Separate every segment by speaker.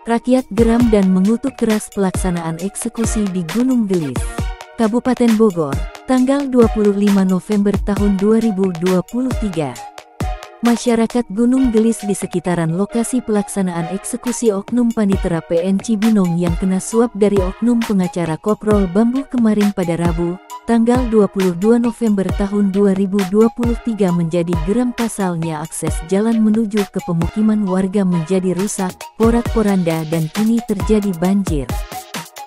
Speaker 1: Rakyat geram dan mengutuk keras pelaksanaan eksekusi di Gunung Gelis, Kabupaten Bogor, tanggal 25 November tahun 2023. Masyarakat Gunung Gelis di sekitaran lokasi pelaksanaan eksekusi Oknum Panitera PN Cibinong yang kena suap dari oknum pengacara Koprol Bambu kemarin pada Rabu, tanggal 22 November tahun 2023 menjadi geram. Pasalnya akses jalan menuju ke pemukiman warga menjadi rusak, porak-poranda dan kini terjadi banjir.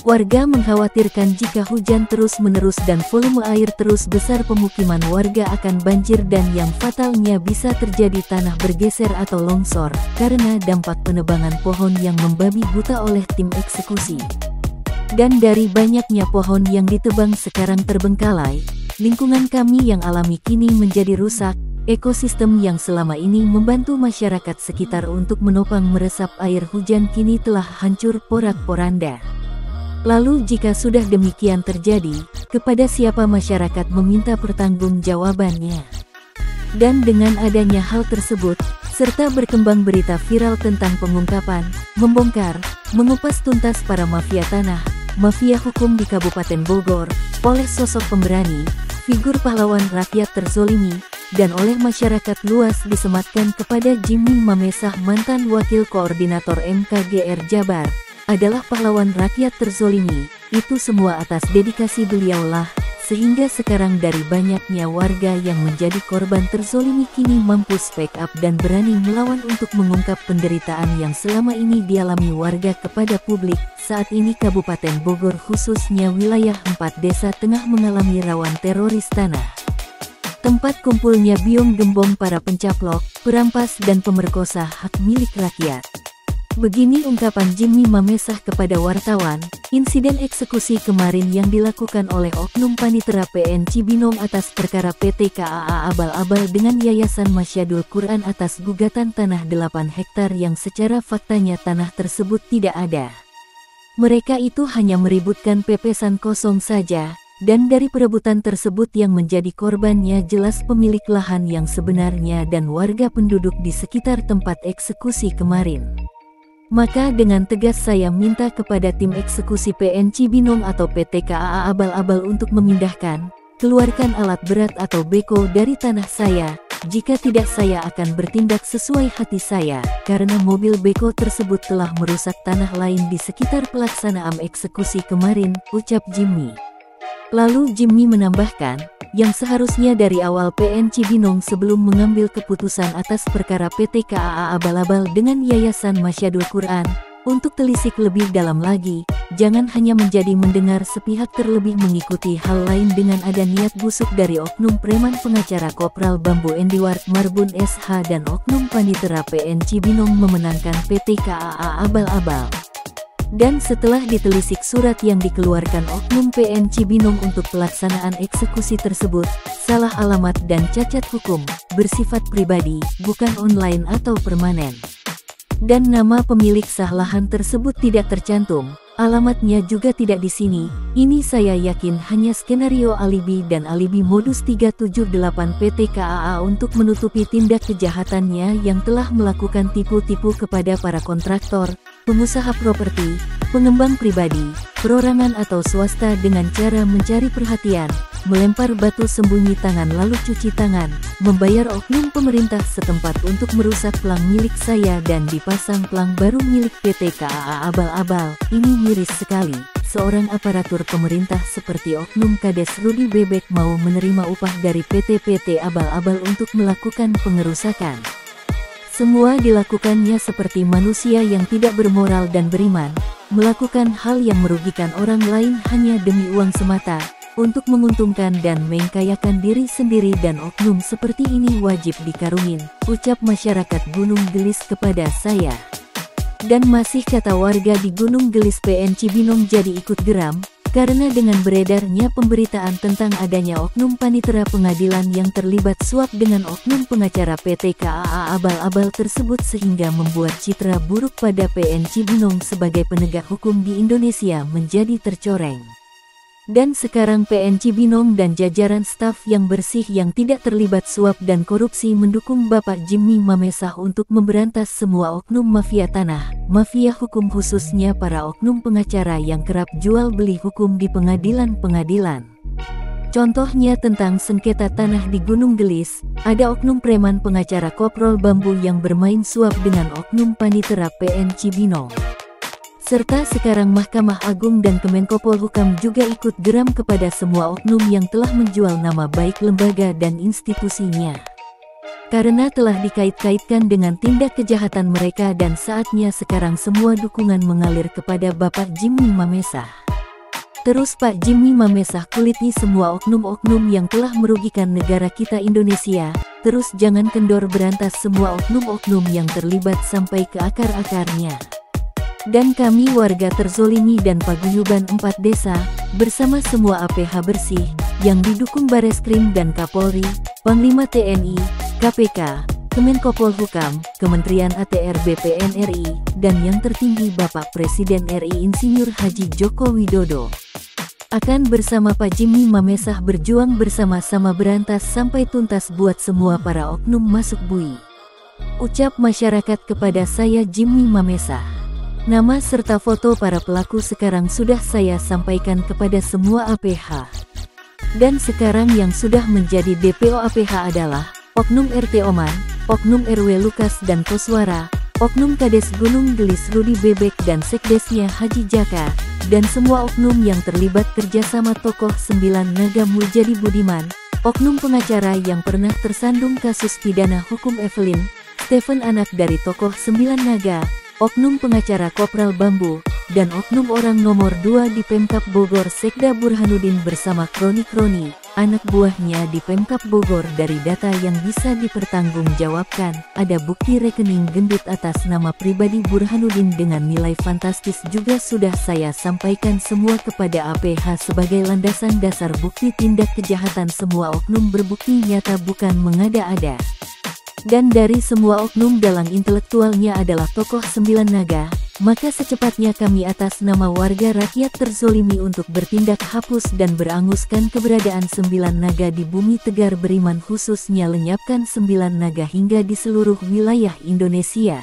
Speaker 1: Warga mengkhawatirkan jika hujan terus-menerus dan volume air terus besar pemukiman warga akan banjir dan yang fatalnya bisa terjadi tanah bergeser atau longsor, karena dampak penebangan pohon yang membabi buta oleh tim eksekusi. Dan dari banyaknya pohon yang ditebang sekarang terbengkalai, lingkungan kami yang alami kini menjadi rusak, ekosistem yang selama ini membantu masyarakat sekitar untuk menopang meresap air hujan kini telah hancur porak-poranda. Lalu jika sudah demikian terjadi, kepada siapa masyarakat meminta pertanggungjawabannya? Dan dengan adanya hal tersebut, serta berkembang berita viral tentang pengungkapan, membongkar, mengupas tuntas para mafia tanah, mafia hukum di Kabupaten Bogor, oleh sosok pemberani, figur pahlawan rakyat terzolimi, dan oleh masyarakat luas disematkan kepada Jimmy Mamesah mantan Wakil Koordinator MKGR Jabar, adalah pahlawan rakyat terzolimi, itu semua atas dedikasi beliaulah, sehingga sekarang dari banyaknya warga yang menjadi korban terzolimi kini mampu speak up dan berani melawan untuk mengungkap penderitaan yang selama ini dialami warga kepada publik. Saat ini Kabupaten Bogor khususnya wilayah 4 desa tengah mengalami rawan teroris tanah. Tempat kumpulnya biong gembong para pencaplok, perampas dan pemerkosa hak milik rakyat. Begini ungkapan Jimmy Mamesah kepada wartawan, insiden eksekusi kemarin yang dilakukan oleh Oknum Panitera PN Cibinong atas perkara PT KAA Abal-Abal dengan Yayasan Masyadul Quran atas gugatan tanah 8 hektar yang secara faktanya tanah tersebut tidak ada. Mereka itu hanya meributkan pepesan kosong saja, dan dari perebutan tersebut yang menjadi korbannya jelas pemilik lahan yang sebenarnya dan warga penduduk di sekitar tempat eksekusi kemarin. Maka dengan tegas saya minta kepada tim eksekusi PN Cibinong atau PT KAA Abal-Abal untuk memindahkan, keluarkan alat berat atau beko dari tanah saya, jika tidak saya akan bertindak sesuai hati saya, karena mobil beko tersebut telah merusak tanah lain di sekitar pelaksanaan eksekusi kemarin, ucap Jimmy. Lalu Jimmy menambahkan, yang seharusnya dari awal PN Cibinong sebelum mengambil keputusan atas perkara PT KAA Abal-Abal dengan Yayasan Masyadul Quran, untuk telisik lebih dalam lagi, jangan hanya menjadi mendengar sepihak terlebih mengikuti hal lain dengan ada niat busuk dari oknum preman pengacara Kopral Bambu Endiwart Marbun SH dan oknum Panitera PN Cibinong memenangkan PT KAA Abal-Abal. Dan setelah ditelisik surat yang dikeluarkan Oknum PN Cibinong untuk pelaksanaan eksekusi tersebut, salah alamat dan cacat hukum, bersifat pribadi, bukan online atau permanen. Dan nama pemilik sah lahan tersebut tidak tercantum, alamatnya juga tidak di sini. Ini saya yakin hanya skenario alibi dan alibi modus 378 PT KAA untuk menutupi tindak kejahatannya yang telah melakukan tipu-tipu kepada para kontraktor, pengusaha properti, pengembang pribadi, perorangan atau swasta dengan cara mencari perhatian, melempar batu sembunyi tangan lalu cuci tangan, membayar oknum pemerintah setempat untuk merusak pelang milik saya dan dipasang pelang baru milik PT KAA Abal-Abal. Ini miris sekali, seorang aparatur pemerintah seperti Oknum Kades Rudi Bebek mau menerima upah dari PT Abal-Abal untuk melakukan pengerusakan. Semua dilakukannya seperti manusia yang tidak bermoral dan beriman, melakukan hal yang merugikan orang lain hanya demi uang semata, untuk menguntungkan dan mengkayakan diri sendiri, dan oknum seperti ini wajib dikarungin, ucap masyarakat Gunung Gelis kepada saya. Dan masih kata warga di Gunung Gelis PN Cibinong jadi ikut geram, karena dengan beredarnya pemberitaan tentang adanya oknum panitera pengadilan yang terlibat suap dengan oknum pengacara PT KAA Abal-Abal tersebut sehingga membuat citra buruk pada PN Cibinong sebagai penegak hukum di Indonesia menjadi tercoreng. Dan sekarang PN Cibinong dan jajaran staf yang bersih yang tidak terlibat suap dan korupsi mendukung Bapak Jimmy Mamesah untuk memberantas semua oknum mafia tanah, mafia hukum khususnya para oknum pengacara yang kerap jual beli hukum di pengadilan-pengadilan. Contohnya tentang sengketa tanah di Gunung Gelis, ada oknum preman pengacara Koprol Bambu yang bermain suap dengan oknum panitera PN Cibinong. Serta sekarang Mahkamah Agung dan Kemenko Polhukam juga ikut geram kepada semua oknum yang telah menjual nama baik lembaga dan institusinya. Karena telah dikait-kaitkan dengan tindak kejahatan mereka dan saatnya sekarang semua dukungan mengalir kepada Bapak Jimmy Mamesah. Terus Pak Jimmy Mamesah kuliti semua oknum-oknum yang telah merugikan negara kita Indonesia. Terus jangan kendor berantas semua oknum-oknum yang terlibat sampai ke akar-akarnya. Dan kami warga terzolimi dan paguyuban 4 desa, bersama semua APH bersih, yang didukung Bareskrim dan Kapolri, Panglima TNI, KPK, Kemenko Polhukam, Kementerian ATR BPN RI, dan yang tertinggi Bapak Presiden RI Insinyur Haji Joko Widodo. Akan bersama Pak Jimmy Mamesah berjuang bersama-sama berantas sampai tuntas buat semua para oknum masuk bui. Ucap masyarakat kepada saya Jimmy Mamesah. Nama serta foto para pelaku sekarang sudah saya sampaikan kepada semua APH. Dan sekarang yang sudah menjadi DPO APH adalah Oknum RT Oman, Oknum RW Lukas dan Koswara, Oknum Kades Gunung Gelis Rudi Bebek dan Sekdesnya Haji Jaka, dan semua oknum yang terlibat kerjasama tokoh 9 Naga Muljadi Budiman, oknum pengacara yang pernah tersandung kasus pidana hukum Evelyn, Stephen anak dari tokoh 9 Naga, oknum pengacara Kopral Bambu, dan oknum orang nomor 2 di Pemkab Bogor Sekda Burhanuddin bersama kroni-kroni, anak buahnya di Pemkab Bogor. Dari data yang bisa dipertanggungjawabkan, ada bukti rekening gendut atas nama pribadi Burhanuddin dengan nilai fantastis juga sudah saya sampaikan semua kepada APH sebagai landasan dasar bukti tindak kejahatan semua oknum berbukti nyata bukan mengada-ada. Dan dari semua oknum dalang intelektualnya adalah tokoh 9 Naga, maka secepatnya kami atas nama warga rakyat terzolimi untuk bertindak hapus dan beranguskan keberadaan 9 Naga di bumi Tegar Beriman, khususnya lenyapkan 9 Naga hingga di seluruh wilayah Indonesia.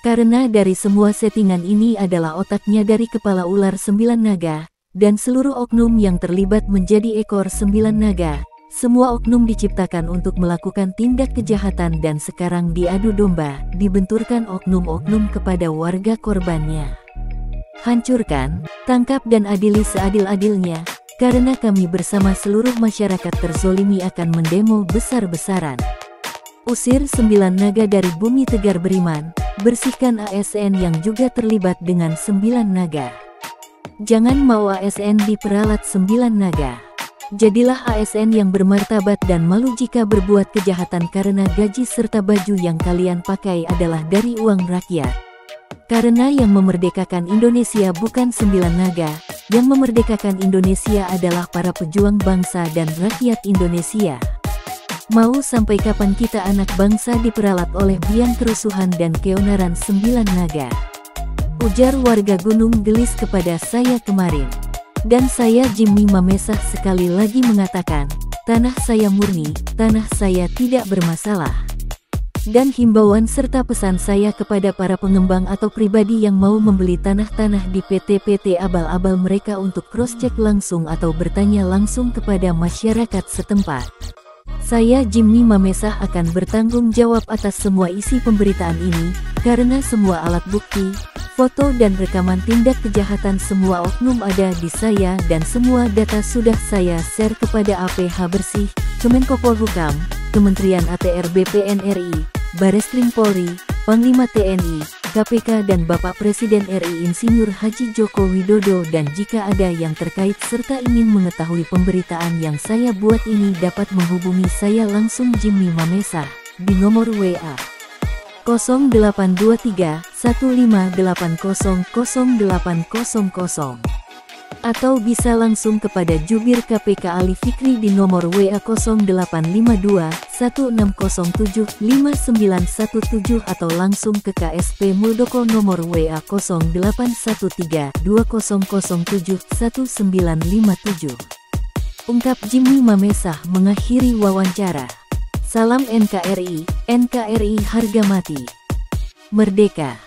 Speaker 1: Karena dari semua settingan ini adalah otaknya dari kepala ular 9 Naga, dan seluruh oknum yang terlibat menjadi ekor 9 Naga. Semua oknum diciptakan untuk melakukan tindak kejahatan dan sekarang diadu domba, dibenturkan oknum-oknum kepada warga korbannya. Hancurkan, tangkap dan adili seadil-adilnya, karena kami bersama seluruh masyarakat terzolimi akan mendemo besar-besaran. Usir 9 Naga dari bumi Tegar Beriman, bersihkan ASN yang juga terlibat dengan 9 Naga. Jangan mau ASN diperalat 9 Naga. Jadilah ASN yang bermartabat dan malu jika berbuat kejahatan karena gaji serta baju yang kalian pakai adalah dari uang rakyat. Karena yang memerdekakan Indonesia bukan 9 Naga, yang memerdekakan Indonesia adalah para pejuang bangsa dan rakyat Indonesia. Mau sampai kapan kita anak bangsa diperalat oleh biang kerusuhan dan keonaran 9 Naga? Ujar warga Gunung Gelis kepada saya kemarin. Dan saya Jimmy Mamesah sekali lagi mengatakan, tanah saya murni, tanah saya tidak bermasalah. Dan himbauan serta pesan saya kepada para pengembang atau pribadi yang mau membeli tanah-tanah di PT-PT abal-abal mereka untuk cross-check langsung atau bertanya langsung kepada masyarakat setempat. Saya Jimmy Mamesah akan bertanggung jawab atas semua isi pemberitaan ini, karena semua alat bukti, foto dan rekaman tindak kejahatan semua oknum ada di saya dan semua data sudah saya share kepada APH Bersih, Kemenko Polhukam, Kementerian ATR BPN RI, Bareskrim Polri, Panglima TNI, KPK dan Bapak Presiden RI Insinyur Haji Joko Widodo. Dan jika ada yang terkait serta ingin mengetahui pemberitaan yang saya buat ini dapat menghubungi saya langsung Jimmy Mamesah di nomor WA 0823 1580 0800.
Speaker 2: Atau bisa langsung kepada Jubir KPK Ali Fikri di nomor WA 0852 1607 5917 atau langsung ke KSP Muldoko nomor WA 0813 2007 1957. Ungkap Jimmy Mamesah mengakhiri wawancara. Salam NKRI, NKRI harga mati. Merdeka.